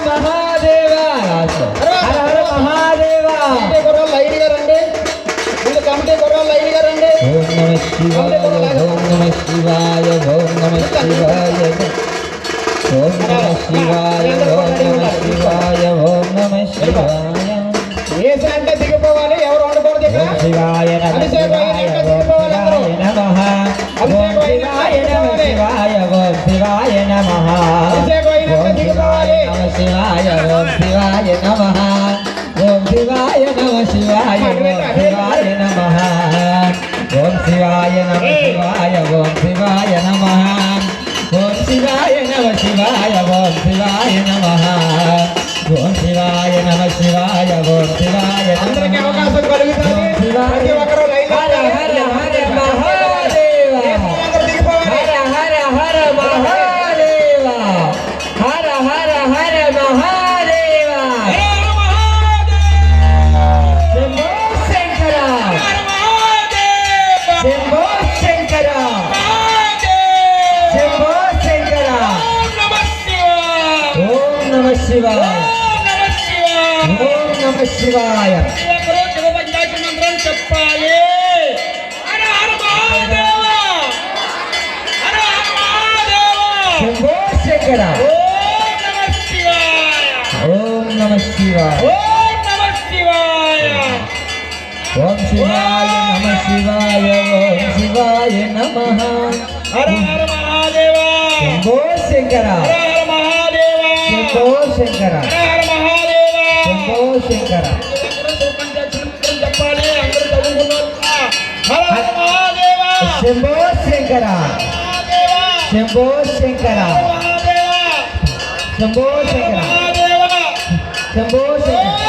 మహాదేవ హర హర Mahadeva committee గుర్రాలు లైన్గా రండి ముందు కమిటీ గుర్రాలు లైన్గా రండి ఓం నమ శివాయ ఓం నమ శివాయ ఓం నమ శివాయ ఓం నమ శివాయ ఓం నమ శివాయ ఓం నమ శివాయ ఏసీ అంటే దిగిపోవాలి ఎవరు ఉండకూడదు ఇక్కడ శివాయ నమ శివాయ ఓం శివాయ నమః ఓం శివాయ నమ శివాయ ఓం శివాయ నమః ఓం శివాయ నమ శివాయ ఓం శివాయ నమః ఓం శివాయ నమ శివాయ ఓం శివాయ నమః ఓం శివాయ నమ శివాయ ఓం శివాయ నమః ఓం శివాయ నమ శివాయ ఓం శివాయ నమః ఓం శివాయ నమ శివాయ ఓం శివాయ అందరికీ అవకాశం కలుగుతుంది ప్రతి ఒక్కరూ లైన్ హర హర హర మహాదేవ హర హర హర మహాదేవ హర హర హర మహాదేవ శంభో శంకర శంభో శంకర శంభో శంకర ఓం నమ శివాయ ఓం నమ శివాయ చెప్పాలి హర హర మహాదేవ హర హర మహాదేవ శంభో శంకర ఓం నమ శివాయ ఓం నమ శివాయ ఓం నమ శివాయ ఓం శివాయ నమ శివాయ ఓం శివాయ నమః హర హర మహాదేవ శంభో శంకర హర హర మహాదేవ శంభో శంకర హర హర మహాదేవ శంభో శంకర చెప్పాలి అందరూ చదువుకున్నారు హర హర మహాదేవ శంభో శంకర మహాదేవ శంభో శంకర మహాదేవ శంభో శంకర మహాదేవ శంభో శంకర